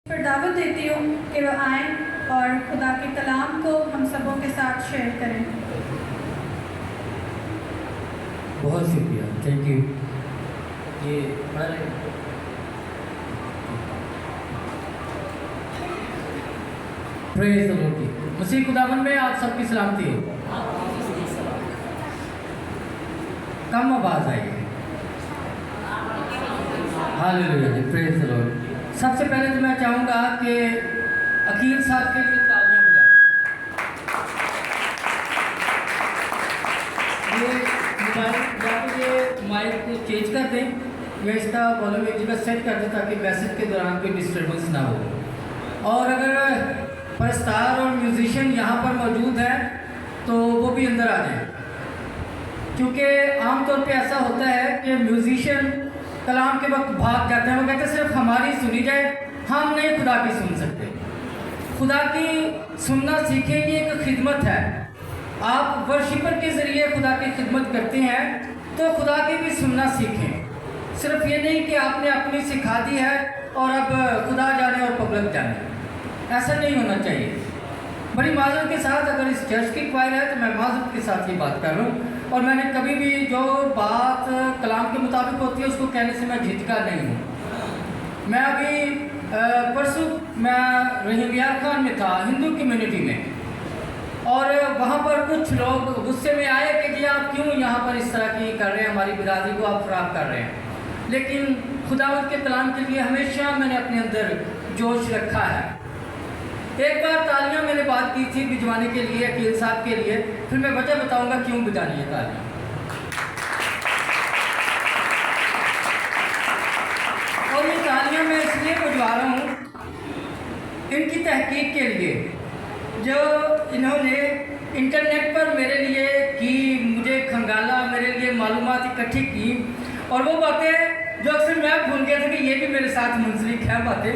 پر دعوت دیتی ہوں کہ وہ آئیں اور خدا کے کلام کو ہم سبوں کے ساتھ شیئر کریں۔ بہت شکریہ، تھینک یو۔ یہ پڑھ رہے ہیں؟ پریز دی لارڈ۔ مسیح خداوند میں آپ سب کی سلامتی ہو۔ کم آواز آئی ہے۔ ہاللیلویہ جی، پریز دی لارڈ۔ سب سے پہلے تو میں چاہوں گا کہ عقیل صاحب کے لیے تالیاں بجائیں۔ یہ مائک کو چینج کر دیں یا اس کا والیوم ایک جگہ سیٹ کر دیں تاکہ میسج کے دوران کوئی ڈسٹربنس نہ ہو۔ اور اگر پرستار اور میوزیشین یہاں پر موجود ہے تو وہ بھی اندر آ جائیں، کیونکہ عام طور پہ ایسا ہوتا ہے کہ میوزیشین کلام کے وقت بھاگ جاتے ہیں۔ وہ کہتے ہیں صرف ہماری سنی جائے، ہم نہیں خدا کی سن سکتے۔ خدا کی سننا سیکھیں، یہ ایک خدمت ہے۔ آپ ورشپر کے ذریعے خدا کی خدمت کرتے ہیں تو خدا کی بھی سننا سیکھیں۔ صرف یہ نہیں کہ آپ نے اپنی سکھا دی ہے اور اب خدا جانے اور پبلک جانے، ایسا نہیں ہونا چاہیے۔ بڑی معذرت کے ساتھ اگر اس چرچ کی کوائر ہے تو میں معذرت کے ساتھ یہ بات کر رہا ہوں، اور میں نے کبھی بھی جو بات کلام کے مطابق ہوتی ہے اس کو کہنے سے میں جھجکا نہیں ہوں۔ میں ابھی پرسوں میں رحیم یار خان میں تھا، ہندو کمیونٹی میں، اور وہاں پر کچھ لوگ غصے میں آئے کہ جی آپ کیوں یہاں پر اس طرح کی کر رہے ہیں، ہماری برادری کو آپ خراب کر رہے ہیں۔ لیکن خداوند کے کلام کے لیے ہمیشہ میں نے اپنے اندر جوش رکھا ہے۔ ایک بار تالیاں میں نے بات کی تھی بجوانے کے لیے عقیل صاحب کے لیے، پھر میں وجہ بتاؤں گا کیوں بجانی ہے تالیاں۔ اور یہ تالیاں میں اس لیے بجوا رہا ہوں ان کی تحقیق کے لیے جو انہوں نے انٹرنیٹ پر میرے لیے کی، مجھے کھنگالا، میرے لیے معلومات اکٹھی کی، اور وہ باتیں جو اکثر میں بھول گیا تھا کہ یہ بھی میرے ساتھ منسلک ہیں باتیں،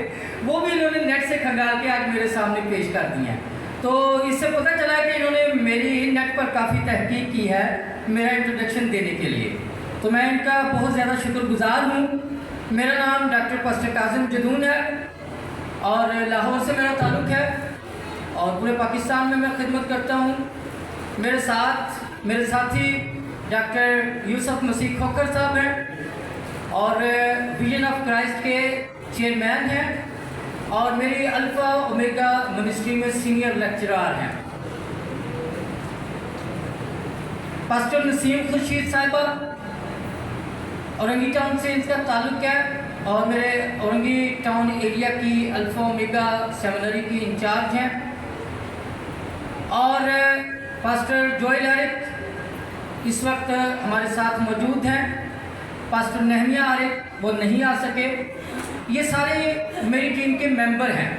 وہ بھی انہوں نے نیٹ سے کھنگال کے آج میرے سامنے پیش کر دی ہیں۔ تو اس سے پتہ چلا کہ انہوں نے میری نیٹ پر کافی تحقیق کی ہے میرا انٹروڈکشن دینے کے لیے، تو میں ان کا بہت زیادہ شکر گزار ہوں۔ میرا نام ڈاکٹر پاسٹر کاظم جدون ہے اور لاہور سے میرا تعلق ہے، اور پورے پاکستان میں خدمت کرتا ہوں۔ میرے ساتھ میرے ساتھی ڈاکٹر یوسف مسیح کھوکھر صاحب ہیں اور ویژن آف کرائسٹ کے چیئرمین ہیں، اور میری الفا اومیگا منسٹری میں سینئر لیکچرار ہیں۔ پاسٹر نسیم خورشید صاحبہ اورنگی ٹاؤن سے ان کا تعلق ہے، اور میرے اورنگی ٹاؤن ایریا کی الفا اومیگا سیمنری کی انچارج ہیں۔ اور پاسٹر جوئل ایرک اس وقت ہمارے ساتھ موجود ہیں۔ پاسٹر نہمیہ عارف وہ نہیں آ سکے۔ یہ سارے میری ٹیم کے ممبر ہیں،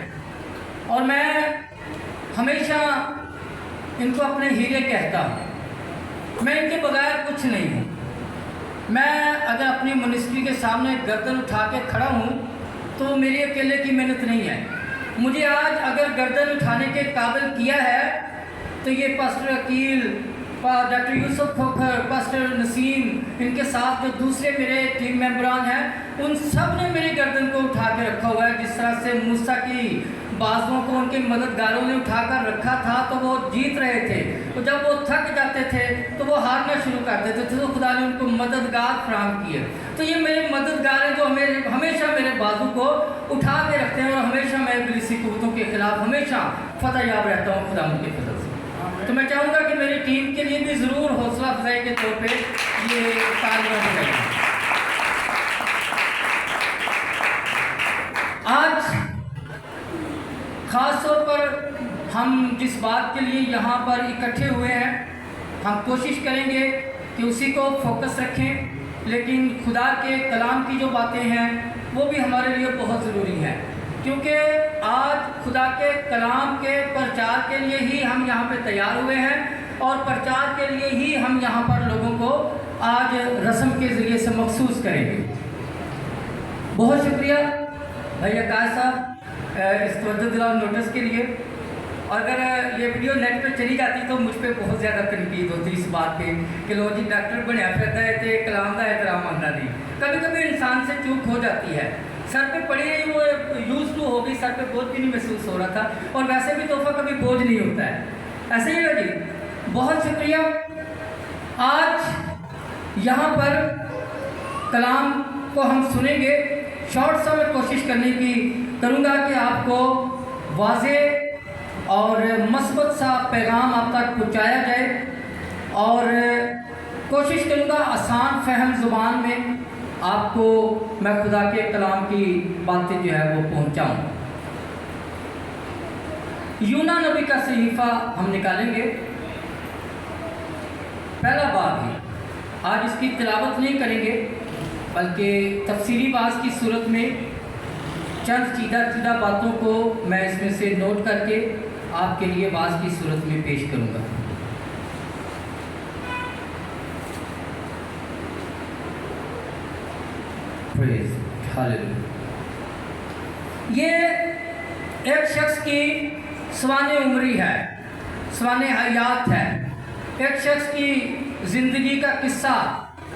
اور میں ہمیشہ ان کو اپنے ہیرے کہتا ہوں۔ میں ان کے بغیر کچھ نہیں ہوں۔ میں اگر اپنی منسٹری کے سامنے گردن اٹھا کے کھڑا ہوں تو میری اکیلے کی محنت نہیں ہے۔ مجھے آج اگر گردن اٹھانے کے قابل کیا ہے تو یہ پاسٹر عقیل، ڈاکٹر یوسف کھوکھر، پاسٹر نسیم، ان کے ساتھ جو دوسرے میرے ٹیم ممبران ہیں، ان سب نے میری گردن کو اٹھا کے رکھا ہوا ہے۔ جس طرح سے موسیٰ کی بازوؤں کو ان کے مددگاروں نے اٹھا کر رکھا تھا تو وہ جیت رہے تھے، تو جب وہ تھک جاتے تھے تو وہ ہارنا شروع کر دیتے تھے، تو خدا نے ان کو مددگار فراہم کیے۔ تو یہ میرے مددگار ہیں جو ہمیشہ میرے بازو کو اٹھا کے رکھتے ہیں، اور ہمیشہ میں ابلیسی قوتوں کے خلاف ہمیشہ فتح یاب رہتا ہوں خدا ان کے فضل سے۔ تو میں چاہوں گا کہ میری ٹیم کے لیے بھی ضرور حوصلہ افزائی کے طور پہ یہ تالیاں بجائیں۔ آج خاص طور پر ہم جس بات کے لیے یہاں پر اکٹھے ہوئے ہیں، ہم کوشش کریں گے کہ اسی کو فوکس رکھیں، لیکن خدا کے کلام کی جو باتیں ہیں وہ بھی ہمارے لیے بہت ضروری ہیں، کیونکہ آج خدا کے کلام کے پرچار کے لیے ہی ہم یہاں پہ تیار ہوئے ہیں، اور پرچار کے لیے ہی ہم یہاں پر لوگوں کو آج رسم کے ذریعے سے مخصوص کریں گے۔ بہت شکریہ بھائی عکاش صاحب اس توجہ دلاؤ نوٹس کے لیے۔ اور اگر یہ ویڈیو نیٹ پہ چلی جاتی تو مجھ پہ بہت زیادہ تنقید ہوتی اس بات پہ کہ لو جی ڈاکٹر بنیا پھرتا ہے تو کلام کا احترام ماننا نہیں۔ کبھی کبھی انسان سے چوک ہو جاتی ہے، सर पे पड़ी रही, वो यूज टू हो गई, सर पे बोझ भी नहीं महसूस हो रहा था। और वैसे भी तोहफा कभी बोझ नहीं होता है, ऐसे ही है जी। बहुत शुक्रिया। आज यहाँ पर कलाम को हम सुनेंगे। शॉर्ट सा मैं कोशिश करने की करूँगा कि आपको वाज़े और मस्बत सा पैगाम आप तक पहुँचाया जाए, और कोशिश करूँगा आसान फहम ज़ुबान में आपको मैं खुदा के कलाम की बातें जो है वो पहुँचाऊँ। यूना नबी का सहीफ़ा हम निकालेंगे, पहला बाब है। आज इसकी तिलावत नहीं करेंगे, बल्कि तफसीरी बात की सूरत में चंद चीदा बातों को मैं इसमें से नोट करके आपके लिए बात की सूरत में पेश करूँगा। Praise hallelujah. ये एक शख्स की सवाने उम्री है, सवाने हयात है। एक शख्स की ज़िंदगी का किस्सा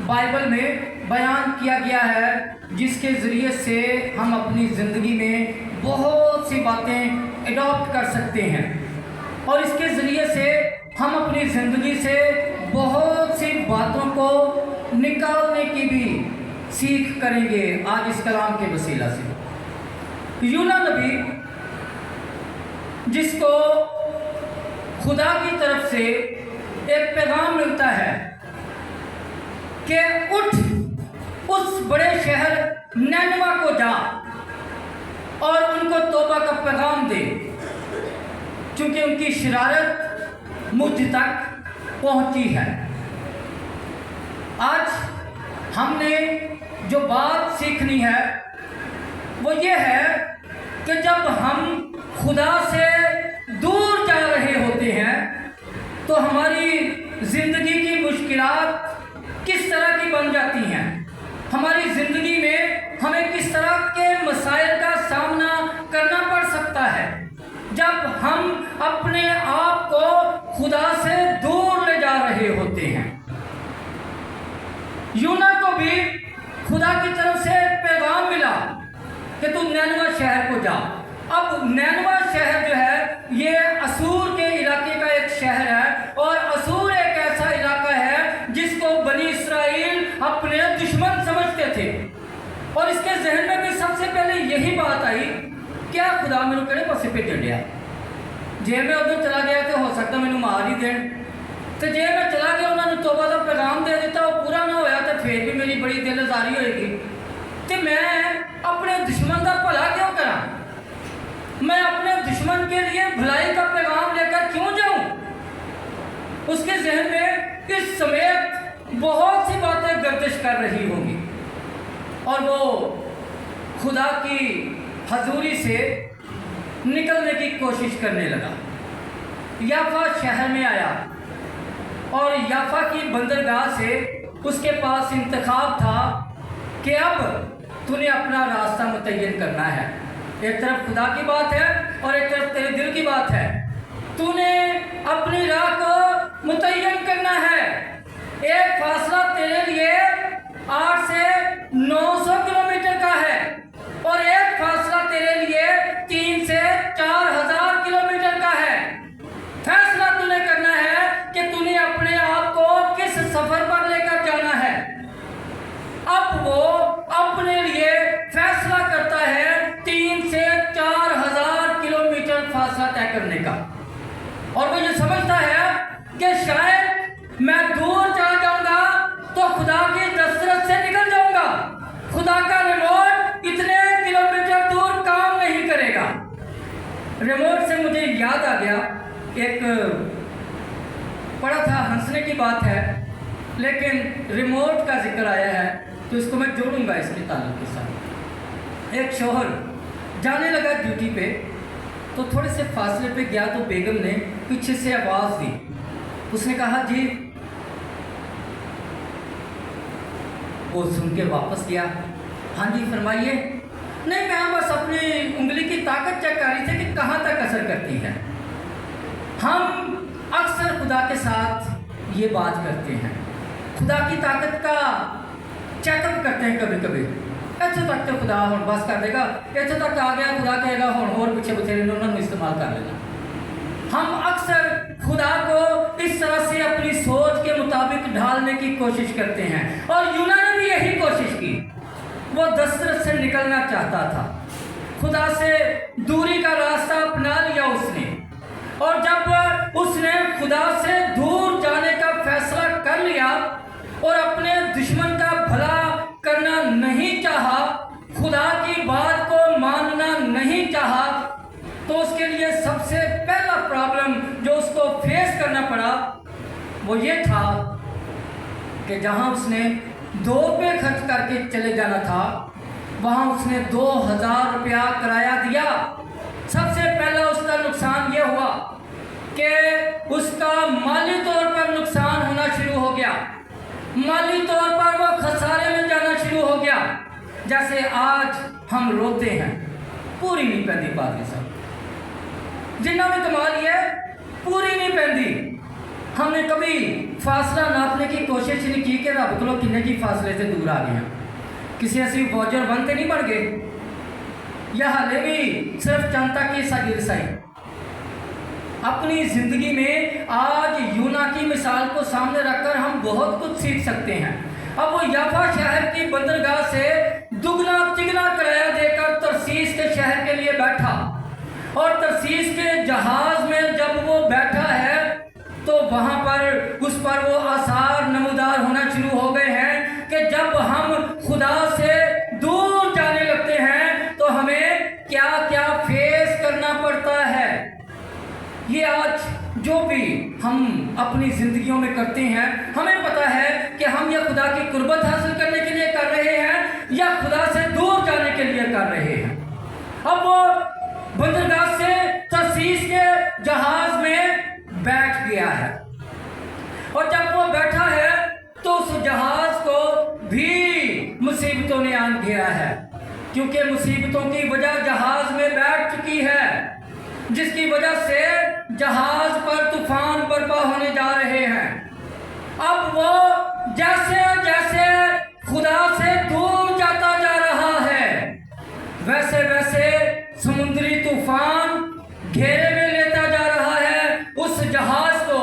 बाइबल में बयान किया गया है, जिसके ज़रिए से हम अपनी ज़िंदगी में बहुत सी बातें एडॉप्ट कर सकते हैं, और इसके ज़रिए से हम अपनी ज़िंदगी से बहुत सी बातों को निकालने की भी सीख करेंगे आज इस कलाम के वसीला से। यूना नबी, जिसको खुदा की तरफ से एक पैगाम मिलता है कि उठ, उस बड़े शहर नैनवा को जा और उनको तौबा का पैगाम दे, क्योंकि उनकी शरारत मुझ तक पहुंची है। आज हमने जो बात सीखनी है वो ये है कि जब हम खुदा से दूर जा रहे होते हैं तो हमारी ज़िंदगी की मुश्किलात किस तरह की बन जाती हैं, हमारी ज़िंदगी में हमें किस तरह के मसाइल का सामना करना पड़ सकता है जब हम अपने आप को खुदा से दूर ले जा रहे होते हैं। यूना को भी खुदा की तरफ से पैगाम मिला कि तू नैनवा शहर को जा। अब नैनवा शहर जो है ये असूर के इलाके का एक शहर है, और असूर एक ऐसा इलाका है जिसको बनी इसराइल अपने दुश्मन समझते थे, और इसके जहन में भी सबसे पहले यही बात आई, क्या खुदा मैनू किहड़े पासे भेजन दिया, जे मैं उधर चला गया तो हो सकता मैनू मार ही देन, तो जे मैं चला गया उन्होंने तौबा का पैगाम दे दिता, वो पूरा ना होया तो फिर भी मेरी बड़ी दिल आजारी होएगी, तो मैं अपने दुश्मन का भला क्यों करा, मैं अपने दुश्मन के लिए भलाई का पैगाम लेकर क्यों जाऊं। उसके जहन में इस समेत बहुत सी बातें गर्दिश कर रही होंगी, और वो खुदा की हजूरी से निकलने की कोशिश करने लगा। याफा शहर में आया, और याफा की बंदरगाह से उसके पास इंतखाब था कि अब तूने अपना रास्ता मुतय्यन करना है। एक तरफ खुदा की बात है और एक तरफ तेरे दिल की बात है, तूने अपनी राह को मुतय्यन करना है। एक फासला तेरे लिए 8 से 900 किलोमीटर का है, और एक फासला तेरे लिए 3 से 4000 किलोमीटर का है। फैसला तूने करना है कि तूने अपने आप को किस सफर पर लेकर जाना है। अब वो अपने लिए फैसला करता है 3 से 4000 किलोमीटर फासला तय करने का, और वो ये समझता है कि शायद मैं दूर चला जाऊंगा तो खुदा की दस्तरस से निकल जाऊंगा, खुदा का रिमोट इतने किलोमीटर दूर काम नहीं करेगा। रिमोट से मुझे याद आ गया, एक पढ़ा था, हंसने की बात है, लेकिन रिमोट का जिक्र आया है तो इसको मैं जोड़ूंगा इसके ताल्लुक के साथ। एक शौहर जाने लगा ड्यूटी पे, तो थोड़े से फासले पे गया तो बेगम ने पीछे से आवाज़ दी। उसने कहा जी, वो सुन के वापस गया, हाँ जी फरमाइए। नहीं, मैं बस अपनी उंगली की ताकत चेक कर रही थी कि कहाँ तक असर करती है। हम अक्सर खुदा के साथ ये बात करते हैं, खुदा की ताकत का चेकअप करते हैं कभी कभी, ਇੱਥੋਂ ਤੱਕ ਤੇ ਖੁਦਾ ਹੁਣ ਬਸ ਕਰ ਦੇਗਾ, ਇੱਥੋਂ ਤੱਕ ਆ ਗਿਆ, ਖੁਦਾ ਕਹੇਗਾ ਹੁਣ ਹੋਰ ਪਿੱਛੇ ਬਥੇਰੇ ਨੇ, ਉਹਨਾਂ ਨੂੰ ਇस्तेमाल कर लेना। हम अक्सर खुदा को इस तरह से अपनी सोच के मुताबिक ढालने की कोशिश करते हैं, और यूना ने भी यही कोशिश की। वो दस्तरस से निकलना चाहता था, खुदा से दूरी का रास्ता अपना लिया उसने, और जब उसने खुदा से दूर जाने का फैसला कर लिया और अपने दुश्मन का भला करना नहीं चाहा, खुदा की बात को मानना नहीं चाहा, तो उसके लिए सबसे पहला प्रॉब्लम जो उसको फेस करना पड़ा वो ये था कि जहां उसने 2 रुपये खर्च करके चले जाना था, वहां उसने 2000 रुपया किराया दिया। सबसे पहला उसका नुकसान ये हुआ कि उसका माली तौर पर नुकसान होना शुरू हो गया, माली तौर पर वो खसारे में जाना शुरू हो गया। जैसे आज हम रोते हैं, पूरी नहीं पैंदी बात सब, जिन्ना भी कमा लिया पूरी नहीं पैंदी। हमने कभी फासला नापने की कोशिश नहीं की कि रब को किन्ने की फासले से दूर आ गए हैं, किसी ऐसी फौजर बनते नहीं बढ़ गए, या हाले भी सिर्फ जनता की सागिर सही। अपनी ज़िंदगी में आज यूना की मिसाल को सामने रखकर हम बहुत कुछ सीख सकते हैं। अब वो याफा शहर की बंदरगाह से दुगना तिगना किराया देकर तरसीस के शहर के लिए बैठा, और तरसीस के जहाज़ में जब वो बैठा है तो वहाँ पर उस पर वो आसार नमूदार होना शुरू हो गए हैं कि जब हम खुदा से दूर जाने लगते हैं तो हमें क्या क्या फेस करना पड़ता है। ये आज जो भी हम अपनी ज़िंदगियों में करते हैं, हमें पता है कि हम या खुदा की कुर्बत हासिल करने के लिए कर रहे हैं या खुदा से दूर जाने के लिए कर रहे हैं। अब वो बंदरगाह से तरसीस के जहाज में बैठ गया है, और जब वो बैठा है तो उस जहाज को भी मुसीबतों ने आन घेरा है, क्योंकि मुसीबतों की वजह जहाज में बैठ चुकी है, जिसकी वजह से जहाज पर तूफान बर्पा होने जा रहे हैं। अब वो जैसे जैसे खुदा से दूर जाता जा रहा है, वैसे वैसे समुद्री तूफान घेरे में लेता जा रहा है उस जहाज को।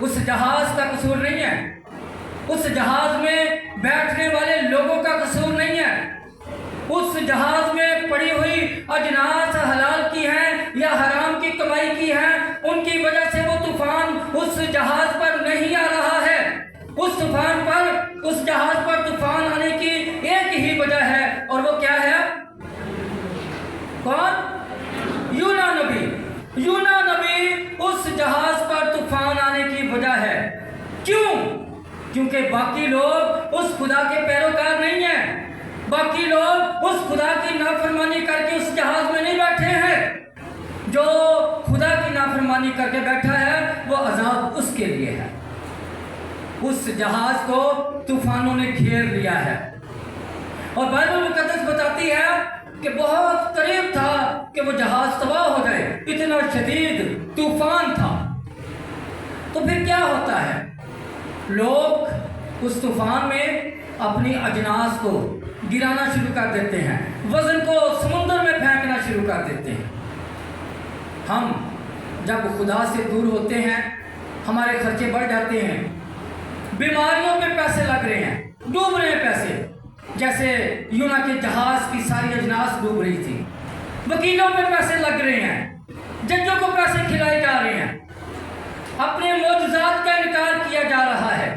उस जहाज का कसूर नहीं है, उस जहाज में बैठने वाले लोगों का कसूर नहीं है, उस जहाज में पड़ी हुई अजनास हलाल की हैं या हराम की कमाई की हैं, उनकी वजह से वो तूफान उस जहाज पर नहीं आ रहा है। उस तूफान पर, उस जहाज पर तूफान आने की एक ही वजह है, और वो क्या है? कौन? यूना नबी। यूना नबी उस जहाज पर तूफान आने की वजह है। क्यों? क्योंकि बाकी लोग उस खुदा के पैरोकार नहीं हैं, बाकी लोग उस खुदा की नाफरमानी करके उस जहाज में नहीं बैठे हैं। जो खुदा की नाफरमानी करके बैठा है वो अजाब उसके लिए है। उस जहाज को तूफानों ने घेर लिया है, और बाइबल मुकद्दस बताती है कि बहुत करीब था कि वो जहाज तबाह हो जाए, इतना शदीद तूफान था। तो फिर क्या होता है? लोग उस तूफान में अपनी अजनास को गिराना शुरू कर देते हैं, वजन को समुद्र में फेंकना शुरू कर देते हैं। हम जब खुदा से दूर होते हैं, हमारे खर्चे बढ़ जाते हैं, बीमारियों पे पैसे लग रहे हैं, डूब रहे हैं पैसे, जैसे यूना के जहाज की सारी अजनास डूब रही थी। वकीलों पे पैसे लग रहे हैं, जजों को पैसे खिलाए जा रहे हैं, अपने मौजूदात का इनकार किया जा रहा है।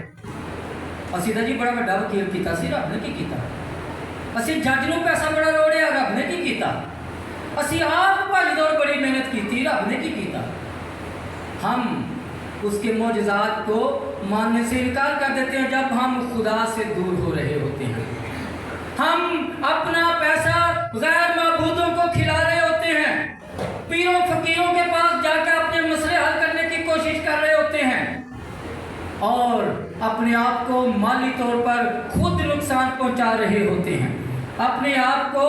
असी तो जी बड़ा बड़ा वकील किया, रब ने की किया? असी जज नूं पैसा बड़ा रोड़िया, रब ने की किया? असी आप भाजीदौड़ बड़ी मेहनत की, रब ने की किया? हम उसके मौजूदात को मानने से इनकार कर देते हैं जब हम खुदा से दूर हो रहे होते हैं। हम अपना पैसा गैर माबूदों को खिला रहे होते हैं, पीरों फकीरों के पास जाकर अपने मसले हल करने की कोशिश कर रहे होते हैं, और अपने आप को माली तौर पर खुद नुकसान पहुंचा रहे होते हैं, अपने आप को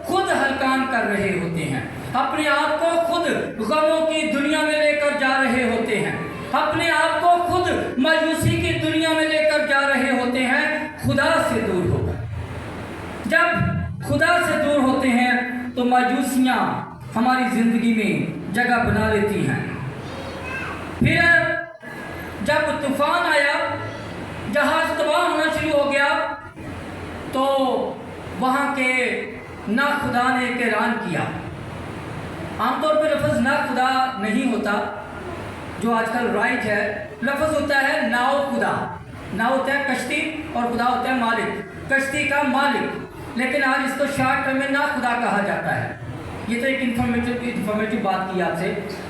खुद हलकान कर रहे होते हैं, अपने आप को खुद गमों की दुनिया में लेकर जा रहे होते हैं, अपने आप को खुद मायूसी की दुनिया में लेकर जा रहे होते हैं, खुदा से दूर होकर। जब खुदा से दूर होते हैं तो मायूसियाँ हमारी ज़िंदगी में जगह बना लेती हैं। फिर जब तूफान आया, जहाज़ तबाह होना शुरू हो गया, तो वहाँ के ना खुदा ने एक ऐलान किया। आमतौर पर लफ्ज़ ना खुदा नहीं होता, जो आजकल राइट है। लफ्ज़ होता है नाव खुदा। नाव होता है कश्ती और खुदा होता है मालिक, कश्ती का मालिक। लेकिन आज इसको शॉर्ट टर्म में ना खुदा कहा जाता है। ये तो एक इन्फॉर्मेटिव बात की आपसे।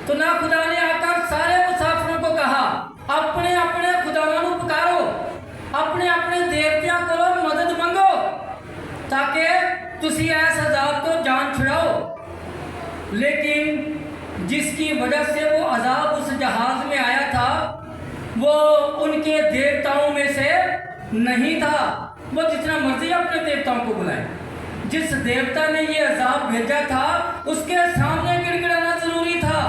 तो ना खुदा ने आकर सारे मुसाफिरों को कहा, अपने अपने खुदावां नूं पुकारो, अपने अपने देवतियां को मदद मंगो, ताकि तुसी इस अजाब को जान छुड़ाओ। लेकिन जिसकी वजह से वो अजाब उस जहाज में आया था, वो उनके देवताओं में से नहीं था। वो जितना मर्जी अपने देवताओं को बुलाए, जिस देवता ने ये अजाब भेजा था उसके सामने गिड़गिड़ाना जरूरी था।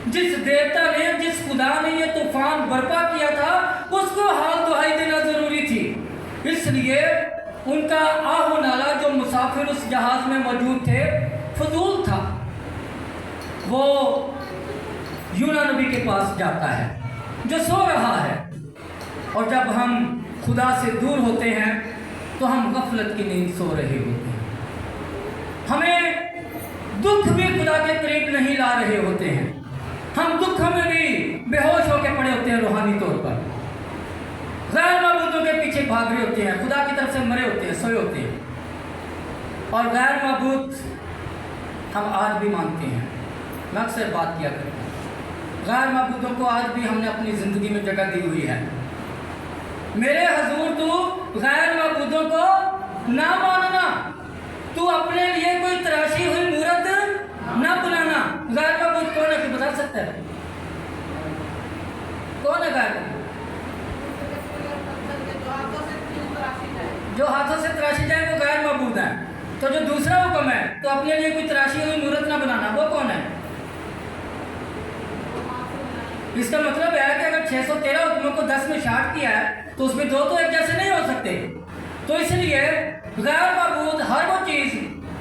जिस देवता ने, जिस खुदा ने ये तूफान बर्पा किया था, उसको हाल दुहाई देना जरूरी थी। इसलिए उनका आहो नाला, जो मुसाफिर उस जहाज में मौजूद थे, फजूल था। वो यूना नबी के पास जाता है जो सो रहा है। और जब हम खुदा से दूर होते हैं तो हम गफलत की नींद सो रहे होते हैं। हमें दुख भी खुदा के करीब नहीं ला रहे होते हैं। हम दुख में भी बेहोश होकर पड़े होते हैं रूहानी तौर पर, गैर माबूदों के पीछे भाग रहे होते हैं, खुदा की तरफ से मरे होते हैं, सोए होते हैं। और गैर माबूद हम आज भी मानते हैं। मैं अक्सर बात किया करता हूँ, गैर माबूदों को आज भी हमने अपनी ज़िंदगी में जगह दी हुई है। मेरे हजूर, तू गैर माबूदों को ना मानना, तू अपने लिए कोई तराशी हुई मूरत ना बुलाना। गैर माबूद कौन है, बता सकता है? कौन है गैर माबूद? जो हाथों से तराशी जाए वो गैर माबूद है। तो जो दूसरा हुक्म है, तो अपने लिए कोई तराशी हुई मूरत ना बनाना, वो कौन है? इसका मतलब है कि अगर 613 हुक्मों को 10 में शार्ट किया है, तो उसमें दो तो एक जैसे नहीं हो सकते। तो इसलिए गैर माबूद हर वो चीज़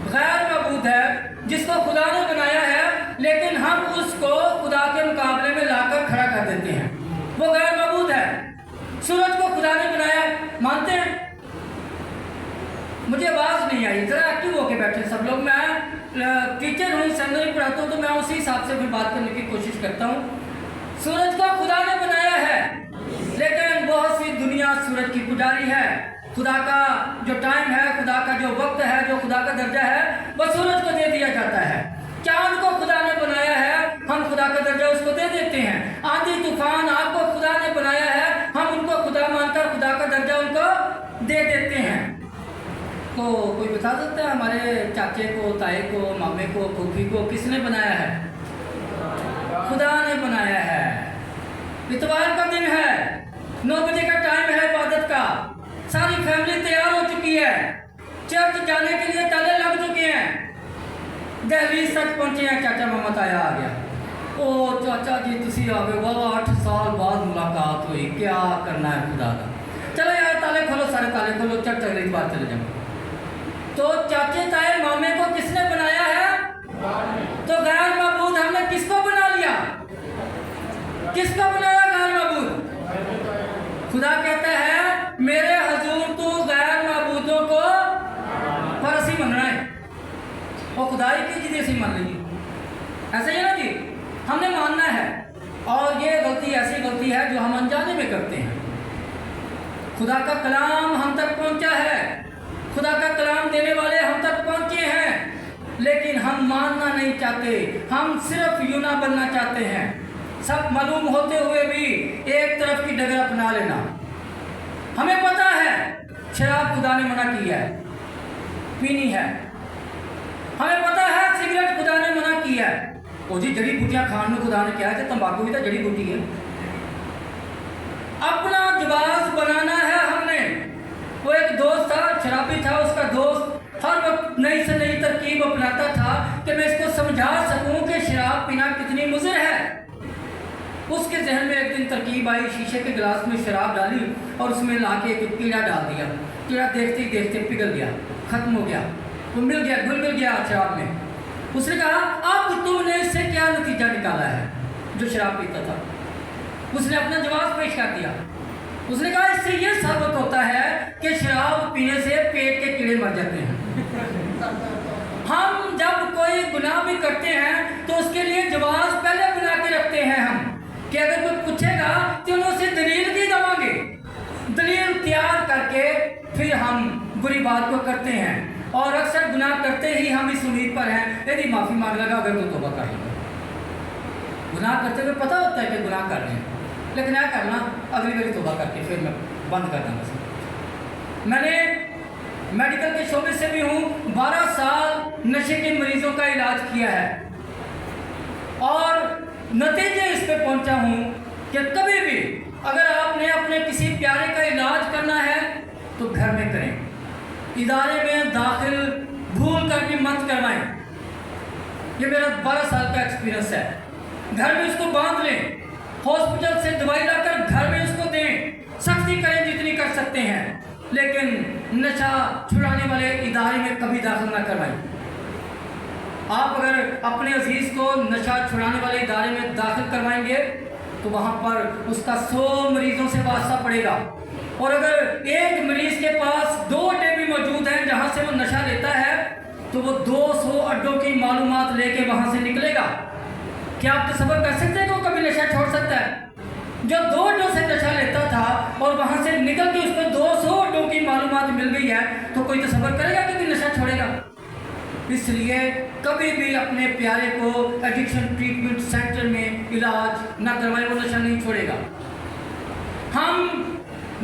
गैर माबूद है जिसको खुदा ने बनाया है, लेकिन हम उसको खुदा के मुकाबले में लाकर खड़ा कर देते हैं, वो गैर माबूद है। सूरज को खुदा ने बनाया, मानते हैं? मुझे आवाज़ नहीं आई, ज़रा एक्टिव होके बैठे सब लोग। मैं टीचर हूँ, सेमिनरी पढ़ाता हूँ, तो मैं उसी हिसाब से फिर बात करने की कोशिश करता हूँ। सूरज को खुदा ने बनाया है, लेकिन बहुत सी दुनिया सूरज की पुजारी है। खुदा का जो टाइम है, खुदा का जो वक्त है, जो खुदा का दर्जा है, वह सूरज को दे दिया जाता है। चांद को खुदा ने बनाया है, हम खुदा का दर्जा उसको दे देते हैं। आंधी तूफान आपको खुदा ने बनाया है, हम उनको खुदा मानकर खुदा का दर्जा उनको दे देते हैं। तो कोई बता सकता है हमारे चाचे को, ताए को, मामे को, फूफी को किसने बनाया है? खुदा ने बनाया है। इतवार का दिन है, 9 बजे का टाइम है इबादत का, सारी फैमिली तैयार हो चुकी है, चर्च जाने के लिए ताले लग चुके हैं, दहलीज तक पहुंचे हैं, चाचा मामा ताया आ गया। ओ चाचा जी तुसी आ गए, वाह 8 साल बाद मुलाकात हुई, क्या करना है खुदा का। चलो यार ताले खोलो, सारे ताले खोलो, चर्च अगली बार चले जाओ। तो चाचे ताए मामे को किसने बनाया है? तो गैर माबूद हमने किसको बना लिया? किसको बनाया गैर माबूद? खुदा कहता है मेरे हजूर तू गैर माबूदों को फरसी मनना है, और खुदाई की चीज़ें ऐसी मान लेगी। ऐसा ही है ना जी, हमने मानना है। और ये गलती ऐसी गलती है जो हम अनजाने में करते हैं। खुदा का कलाम हम तक पहुंचा है, खुदा का कलाम देने वाले हम तक पहुंचे हैं, लेकिन हम मानना नहीं चाहते, हम सिर्फ यूना बनना चाहते हैं। सब मालूम होते हुए भी एक तरफ की डगर अपना लेना। हमें पता है शराब खुदा ने मना किया है, पीनी है। हमें पता है सिगरेट खुदा ने मना किया है। वो जी जड़ी बूटियां खान में खुदा ने क्या है, तंबाकू भी तो जड़ी बूटी है। अपना जवाब बनाना है हमने। वो एक दोस्त था, शराबी था, उसका दोस्त हर वक्त नई से नई तरकीब अपनाता था कि मैं इसको समझा सकूं कि शराब पीना कितनी मुज़र है। उसके जहन में एक दिन तरकीब आई, शीशे के गिलास में शराब डाली और उसमें लाके एक कीड़ा डाल दिया। कीड़ा देखते ही देखते पिघल गया, ख़त्म हो गया। वो मिल गया, घुल मिल गया शराब में। उसने कहा अब तुमने इससे क्या नतीजा निकाला है जो शराब पीता था? उसने अपना जवाब पेश कर दिया। उसने कहा इससे ये साबित होता है कि शराब पीने से पेट के कीड़े मर जाते हैं। हम जब कोई गुनाह भी करते हैं तो उसके लिए जवाब पहले बना के रखते हैं हम, कि अगर कोई पूछेगा तो हम उसे दलील भी देवांगे। दलील तैयार करके फिर हम बुरी बात को करते हैं, और अक्सर गुनाह करते ही हम इस उम्मीद पर हैं यदि माफ़ी मांग लगा अगर तो तौबा कर लेगा। गुनाह करते हुए पता होता है कि गुनाह कर रहे हैं, लेकिन क्या करना, अगली बारी तौबा करके फिर मैं बंद कर दूँगा। मैंने मेडिकल के शोबे से भी हूँ, 12 साल नशे के मरीजों का इलाज किया है, और नतीजे इस पे पहुँचा हूँ कि कभी भी अगर आपने अपने किसी प्यारे का इलाज करना है तो घर में करें, इदारे में दाखिल भूल कर भी मत करवाएं। ये मेरा 12 साल का एक्सपीरियंस है। घर में उसको बांध लें, हॉस्पिटल से दवाई लाकर घर में उसको दें, सख्ती करें जितनी कर सकते हैं, लेकिन नशा छुड़ाने वाले इदारे में कभी दाखिल ना करवाएं। आप अगर अपने अजीज़ को नशा छुड़ाने वाले इदारे में दाखिल करवाएंगे तो वहाँ पर उसका 100 मरीजों से वास्ता पड़ेगा, और अगर एक मरीज के पास 2 अड्डे भी मौजूद हैं जहाँ से वो नशा लेता है तो वो 200 अड्डों की मालूमात लेके वहाँ से निकलेगा। क्या आप तसव्वुर कर सकते हैं कि वो कभी नशा छोड़ सकता है? जो 2 अड्डों से नशा लेता था और वहाँ से निकल के उसको 200 अड्डों की मालूमात मिल गई है, तो कोई तसव्वुर करेगा कि नशा छोड़ेगा? इसलिए कभी भी अपने प्यारे को एडिक्शन ट्रीटमेंट सेंटर में इलाज ना करवाए, वो नशा नहीं छोड़ेगा। हम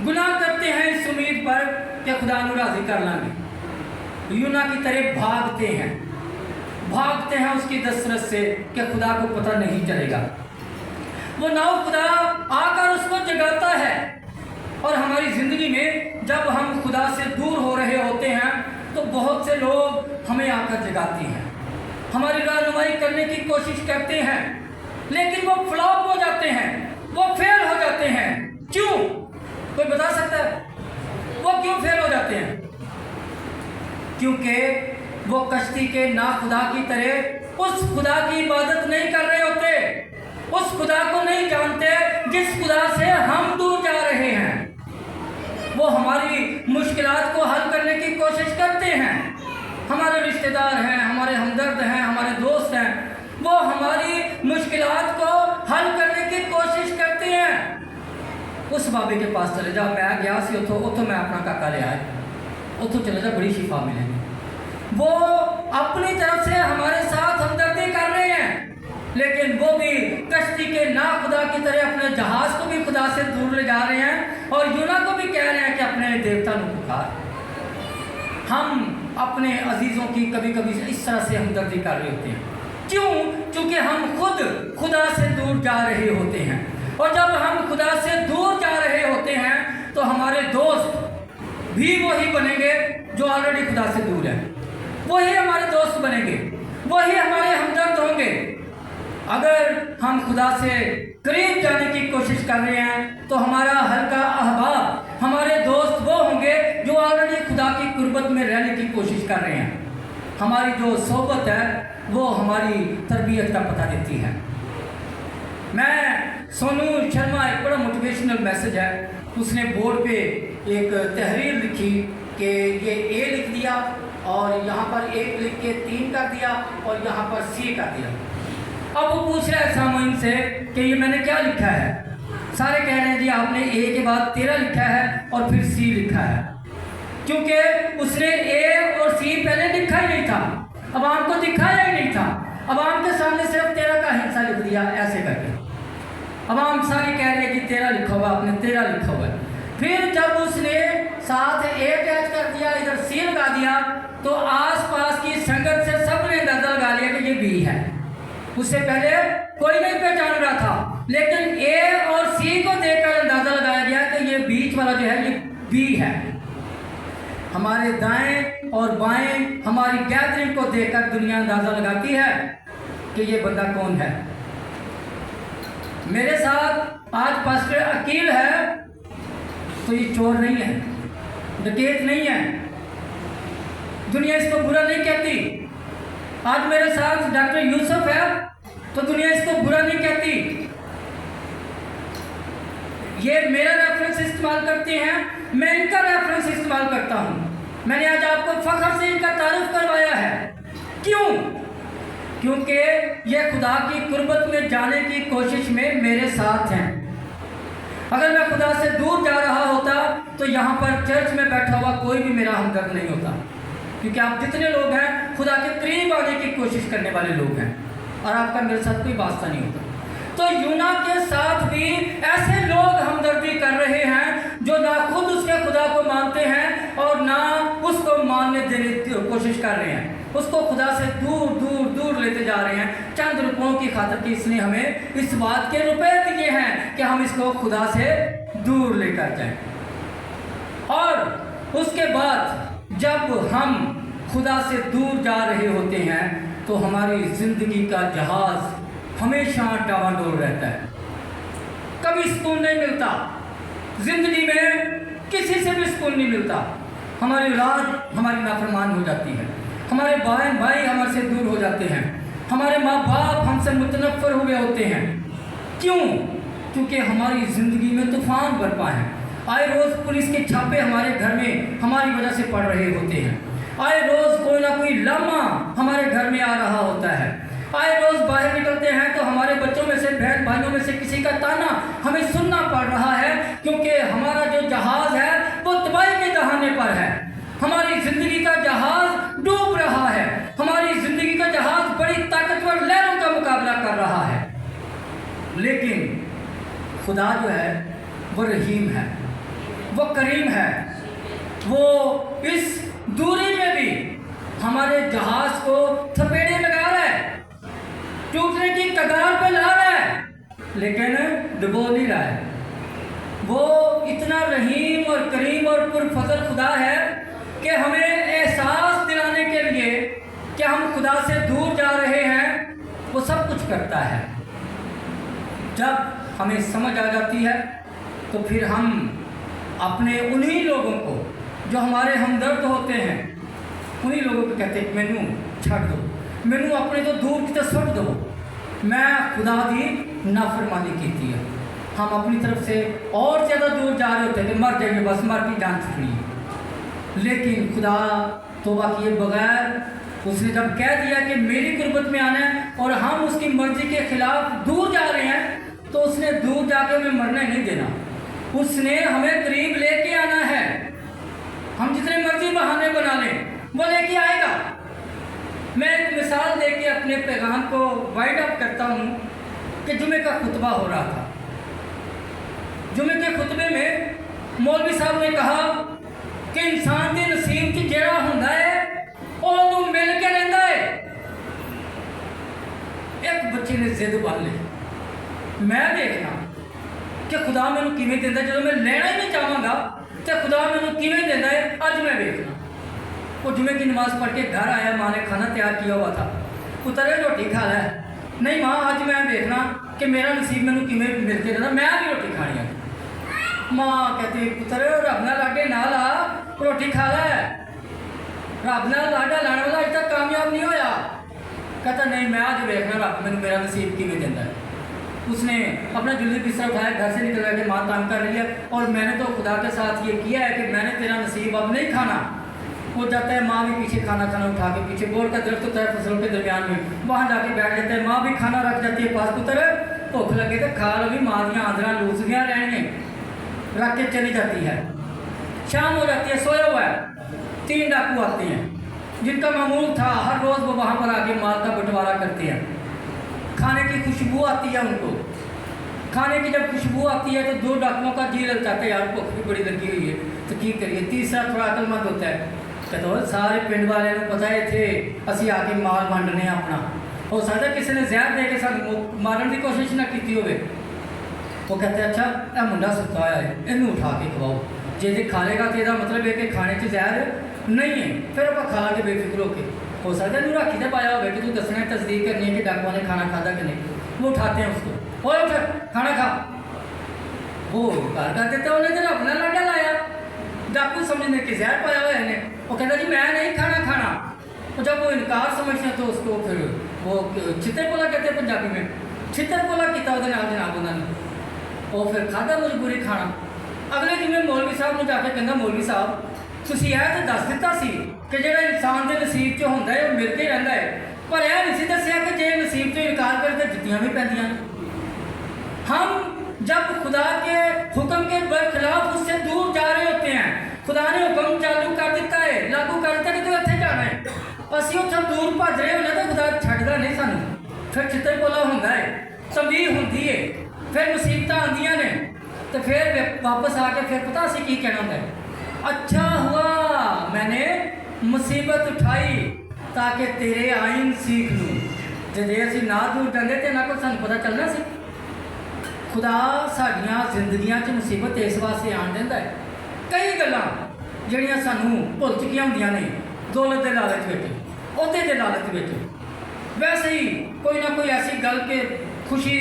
गुनाह करते हैं इस उम्मीद पर कि खुदा को राज़ी कर लाएंगे, यूना की तरह भागते हैं उसकी दस्तरस से कि खुदा को पता नहीं चलेगा। वो नाव खुदा आकर उसको जगाता है, और हमारी ज़िंदगी में जब हम खुदा से दूर हो रहे होते हैं तो बहुत से लोग हमें आकर जगाते हैं, हमारी रहनुमाई करने की कोशिश करते हैं, लेकिन वो फ्लॉप हो जाते हैं, वो फेल हो जाते हैं। क्यों? कोई बता सकता है वो क्यों फेल हो जाते हैं? क्योंकि वो कश्ती के ना खुदा की तरह उस खुदा की इबादत नहीं कर रहे होते, उस खुदा को नहीं जानते जिस खुदा से हम दूर जा रहे हैं। वो हमारी मुश्किलात को हल करने की कोशिश करते हैं, हमारे रिश्तेदार हैं, हमारे हमदर्द हैं, हमारे दोस्त हैं, वो हमारी मुश्किलात को हल करने की कोशिश करते हैं। उस बाबे के पास चले जाओ, मैं गया सी उतो मैं अपना काका ले आए, उतो चले जाओ, बड़ी शिफा मिलेगी। वो अपनी तरफ से हमारे साथ हमदर्दी कर रहे हैं, लेकिन वो भी कश्ती के ना खुदा की तरह अपने जहाज को भी खुदा से दूर ले जा रहे हैं, और यूना को भी कह रहे हैं कि अपने देवता को पुकार। हम अपने अजीज़ों की कभी कभी इस तरह से हमदर्दी कर रहे होते हैं। क्यों? क्योंकि हम खुद खुदा से दूर जा रहे होते हैं, और जब हम खुदा से दूर जा रहे होते हैं तो हमारे दोस्त भी वही बनेंगे जो ऑलरेडी खुदा से दूर है, वही हमारे दोस्त बनेंगे, वही हमारे हमदर्द होंगे। अगर हम खुदा से करीब जाने की कोशिश कर रहे हैं तो हमारा हल्का अहबाब, हमारे दोस्त वो होंगे जो ऑलरेडी खुदा की कुर्बत में रहने की कोशिश कर रहे हैं। हमारी जो सोबत है वो हमारी तरबियत का पता देती है। मैं सोनू शर्मा, एक बड़ा मोटिवेशनल मैसेज है, उसने बोर्ड पे एक तहरीर लिखी कि ये ए लिख दिया और यहाँ पर 1 लिख के 3 कर दिया और यहाँ पर C कर दिया। अब वो पूछ रहा है सामईन से कि ये मैंने क्या लिखा है। सारे कह रहे हैं जी आपने A के बाद 13 लिखा है और फिर C लिखा है, क्योंकि उसने A और C पहले लिखा ही नहीं था, अवाम को दिखाया ही नहीं था, अवाम के सामने सिर्फ 13 का हिस्सा लिख दिया ऐसे करके। अवाम सारी कह रही है कि 13 लिखा हुआ, आपने 13 लिखा हुआ है। फिर जब उसने साथ A अटैच कर दिया, इधर C लगा दिया, तो आसपास की संगत से सबने अंदाजा लगा लिया कि ये B है। उससे पहले कोई नहीं पहचान रहा था, लेकिन A और C को देखकर अंदाजा लगाया गया कि ये बीच वाला जो है ये B है। हमारे दाएं और बाएं हमारी गैदरिंग को देखकर दुनिया अंदाजा लगाती है कि ये बंदा कौन है। मेरे साथ आज पास्टर अकील है तो ये चोर नहीं है, डकैत नहीं है, दुनिया इसको बुरा नहीं कहती। आज मेरे साथ डॉक्टर यूसुफ है तो दुनिया इसको बुरा नहीं कहती। ये मेरा रेफरेंस इस्तेमाल करते हैं, मैं इनका रेफरेंस इस्तेमाल करता हूँ। मैंने आज आपको फख्र से इनका तारुफ करवाया है। क्यों? क्योंकि ये खुदा की कुर्बत में जाने की कोशिश में मेरे साथ हैं। अगर मैं खुदा से दूर जा रहा होता तो यहाँ पर चर्च में बैठा हुआ कोई भी मेरा हमदर्द नहीं होता, क्योंकि आप जितने लोग हैं खुदा के करीब आने की कोशिश करने वाले लोग हैं और आपका मेरे साथ कोई वास्ता नहीं होता। तो यूना के साथ भी ऐसे लोग हमदर्दी कर रहे हैं जो ना खुद उसके खुदा को मानते हैं और ना उसको मानने देने की कोशिश कर रहे हैं, उसको खुदा से दूर दूर दूर लेते जा रहे हैं चंद रुपयों की खातिर कि इसने हमें इस बात के रुपए दिए हैं कि हम इसको खुदा से दूर लेकर जाएं। और उसके बाद जब हम खुदा से दूर जा रहे होते हैं तो हमारी ज़िंदगी का जहाज़ हमेशा डावाडोल रहता है, कभी सुकून नहीं मिलता। ज़िंदगी में किसी से भी सुकून नहीं मिलता। हमारी औलाद हमारी नाफरमान हो जाती है, हमारे बहन भाई हमारे से दूर हो जाते हैं, हमारे माँ बाप हमसे मुतनफ़र हुए होते हैं। क्यों? क्योंकि हमारी ज़िंदगी में तूफ़ान बरपा है। आए रोज़ पुलिस के छापे हमारे घर में हमारी वजह से पड़ रहे होते हैं। आए रोज़ कोई ना कोई लामा हमारे घर में आ रहा होता है। आए रोज़ बाहर निकलते हैं तो हमारे बच्चों में से, बहन भाइयों में से किसी का ताना हमें सुनना पड़ रहा है, क्योंकि हमारा जो जहाज़ है वो तबाही के दहाने पर है। हमारी ज़िंदगी का जहाज़ डूब रहा है, हमारी ज़िंदगी का जहाज़ बड़ी ताकतवर लहरों का मुकाबला कर रहा है। लेकिन खुदा जो है वो रहीम है, वो करीम है, वो इस दूरी में भी हमारे जहाज़ को थपेड़े लगा रहा है, टूटने की कगार पे ला रहा है, लेकिन डुबो नहीं रहा है। वो इतना रहीम और करीम और पुरफज़ल खुदा है कि हमें एहसास दिलाने के लिए कि हम खुदा से दूर जा रहे हैं, वो सब कुछ करता है। जब हमें समझ आ जाती है तो फिर हम अपने उन्हीं लोगों को जो हमारे हमदर्द होते हैं, उन्हीं लोगों को कहते हैं मैनू छड़ दो, मैनू अपने तो दूर की सुट दो, मैं खुदा की नाफरमानी की है। हम अपनी तरफ से और ज़्यादा दूर जा रहे होते हैं कि मर जाइए, बस मर की जान छुड़िए। लेकिन खुदा तौबा किए बगैर उसने जब कह दिया कि मेरी कुर्बत में आना है और हम उसकी मर्ज़ी के ख़िलाफ़ दूर जा रहे हैं, तो उसने दूर जाके हमें मरने नहीं देना, उसने हमें करीब लेके आना है। हम जितने मर्जी बहाने बना लें वो लेके आएगा। मैं एक मिसाल दे के अपने पैगाम को वाइड अप करता हूँ कि जुमे का खुतबा हो रहा था। जुमे के खुतबे में मौलवी साहब ने कहा कि इंसान के नसीब की जेड़ा हुंदा है और मिल के रहता है। एक बच्चे ने जिद बन ली, मैं देखना कि खुदा मैनू किवें देंदा, जो मैं लेना ही नहीं चाहांगा तो खुदा मैनू किवें देंदा है, अज मैं देखना। वो जुमे की नमाज़ पढ़ के घर आया, माँ ने खाना तैयार किया हुआ था, पुत्र रोटी खा ला। नहीं माँ, अज मैं देखना कि मेरा नसीब मैनू किवें मिल के देना, मैं भी रोटी खानी है। माँ कहती पुत्र रब नाल लाडे ना ला, रोटी खा ला, रब नाल लाडा लाने वाला अज तक कामयाब नहीं होया। कहता नहीं, मैं आज देखना रब मैनू मेरा नसीब किवें देंदा है। उसने अपना जल्दी बिस्तर उठाया, घर से निकल गया कि माँ तंग कर रही है और मैंने तो खुदा के साथ ये किया है कि मैंने तेरा नसीब अब नहीं खाना। वो जाता है, माँ भी पीछे खाना उठा के पीछे बोर का दरख्त होता है फसलों के दरमियान में, वहाँ जाके बैठ जाता है। माँ भी खाना रख जाती है पास, पुत्र भुख लगे तो खा लो भी, माँ दियाँ आंदर लूसदियाँ रहने, रख के चली जाती है। शाम हो जाती है, सोया हुआ है, 3 डाकू आते हैं जिनका मामूल था हर रोज़ वो वहाँ पर आके माल का बंटवारा करते हैं। खाने की खुशबू आती है उनको, खाने की जब खुशबू आती है तो 2 डाकुओं का जी लग जाता है, यार भुख भी बड़ी लगी हुई है तो की करिए। तीसरा थोड़ा अकलमंद होता है, कहता हो सारे पिंड वाले को पता है थे असी आके माल वंडने अपना, हो सकता है किसी ने जहर दे के सानू मारन की कोशिश ना की हो। वो कहते हैं अच्छा यह मुंडा सुता हुआ है, इनू उठा के खवाओ, जे खा लेगा तो यह मतलब है कि खाने से जहर नहीं है, फिर आप खा लागे बेफिक्र होके। हो सकता है राखी से पाया हो कि तू दसना है, तस्दीक करनी है कि डाकुआ ने खाना खादा कि नहीं। वो उठाते हैं उसको, और उठ खाना खा, वो घर कर देता उन्हें तो अपना लाडा लाया, डाकू समझने के जहर पाया हुआ है वो कहता जी मैं नहीं खाना तो जब वो इनकार समझते हैं तो उसको फिर वो चित्तर पोला कहते हैं पंजाबी में, चित्तर पोला किया वो जनाब उन्होंने वो फिर खादा मजबूरी खाना। अगले दिन में मौलवी साहब ने जाके कहना मौलवी साहब तुसीं यह तो दस दिता सी कि जो इंसान के नसीब च होंदा है वो मिल के रहिंदा है, पर यह नहीं दसिया कि जे नसीब तो इनकार करे तो जुत्तियां भी पैंदियां। हम जब खुदा के हुक्म के बरखिलाफ उससे दूर जा रहे होते हैं, खुदा ने हुक्म चालू कर दिता है, लागू कर दिता कि तू इत्थे जाना है, असीं उत्थों दूर भज रहे होने तो खुदा छड्डदा नहीं सानूं। फिर चित्तर पोला होंदा है, तंबीह होंदी है, फिर मुसीबतां आंदियां ने तो फिर वापस आके फिर पता असीं की कहना होंदा है, अच्छा हुआ मैंने मुसीबत उठाई ताकि तेरे आइन सीख लूँ। जे असीं ना दूर जांदे तो ना कोई सानूं पता चलना सी। खुदा साडियां जिंदगियां च मुसीबत इस वास्ते आण दिंदा है, कई गल्लां जिहड़ियां सानूं भुल चुकियां हुंदियां ने दौलत के लालच विच, ओहदे के लालच विच, वैसे ही कोई ना कोई ऐसी गल के खुशी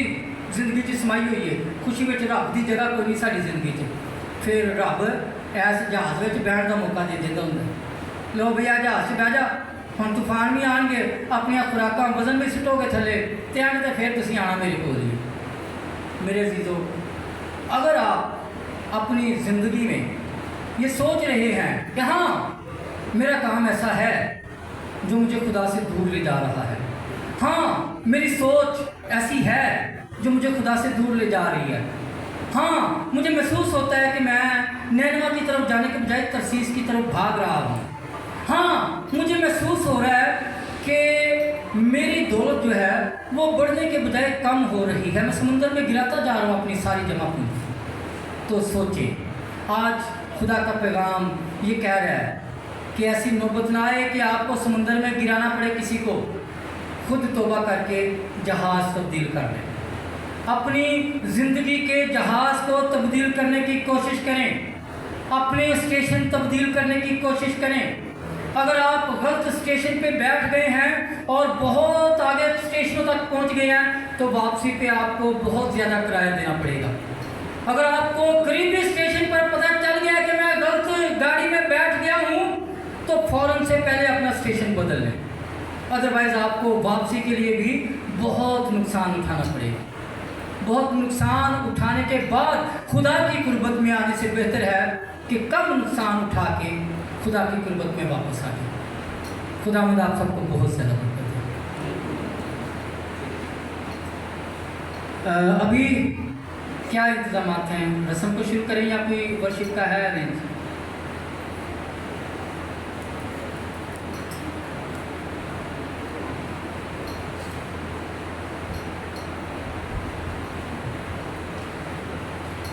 जिंदगी च समाई हुई है, खुशी में रब की जगह कोई नहीं साड़ी जिंदगी च, फिर रब इस जहाज़ में बहन का मौका दे देता होंगे, लो भैया जहाज़ से बह जा हम तूफान भी आएंगे अपनिया खुराकां वजन भी सुटोगे थले तो फिर तुसीं आना मेरे को। मेरे अजीजों, अगर आप अपनी ज़िंदगी में ये सोच रहे हैं कि हाँ मेरा काम ऐसा है जो मुझे खुदा से दूर ले जा रहा है, हाँ मेरी सोच ऐसी है जो मुझे खुदा से दूर ले जा रही है, हाँ मुझे महसूस होता है कि मैं नैनवा की तरफ जाने के बजाय तरसीस की तरफ भाग रहा हूँ, हाँ मुझे महसूस हो रहा है कि मेरी दौलत जो है वो बढ़ने के बजाय कम हो रही है, मैं समुंदर में गिराता जा रहा हूँ अपनी सारी जमा पूंजी। तो सोचिए, आज खुदा का पैगाम ये कह रहा है कि ऐसी नौबत ना आए कि आपको समुंदर में गिराना पड़े किसी को, खुद तौबा करके जहाज़ तब्दील कर लें, अपनी ज़िंदगी के जहाज़ को तब्दील करने की कोशिश करें, अपने स्टेशन तब्दील करने की कोशिश करें। अगर आप गलत स्टेशन पे बैठ गए हैं और बहुत आगे स्टेशनों तक पहुंच गए हैं तो वापसी पे आपको बहुत ज़्यादा किराया देना पड़ेगा। अगर आपको करीबी स्टेशन पर पता चल गया कि मैं गलत गाड़ी में बैठ गया हूँ तो फ़ौरन से पहले अपना स्टेशन बदल लें, अदरवाइज़ आपको वापसी के लिए भी बहुत नुकसान उठाना पड़ेगा। बहुत नुकसान उठाने के बाद खुदा की कुर्बत में आने से बेहतर है कि कम नुकसान उठा के खुदा की कुर्बत में वापस आ जाए। खुदा मुझे आप सबको बहुत ज़्यादा बरकत दे। अभी क्या इंतज़ाम हैं, रस्म को शुरू करें या कोई वर्शिप का है अरेंज?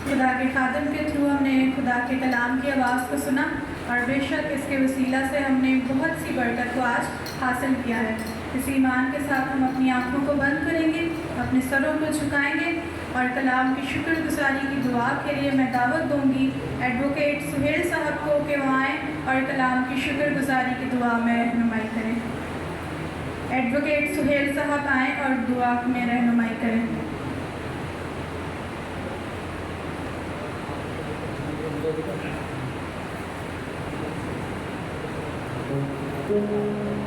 खुदा के खादम के थ्रू हमने खुदा के कलाम की आवाज़ को सुना और बेशक इसके वसीला से हमने बहुत सी बरकत को आज हासिल किया है। इस ईमान के साथ हम अपनी आंखों को बंद करेंगे, अपने सरों को झुकाएंगे और कलाम की शुक्रगुजारी की दुआ के लिए मैं दावत दूंगी एडवोकेट सुहेल साहब को कि वो आएँ और कलाम की शुक्रगुजारी की दुआ में रहनुमाई करें। एडवोकेट सुहेल साहब आएँ और दुआ में रहनुमाई करें। Thank you.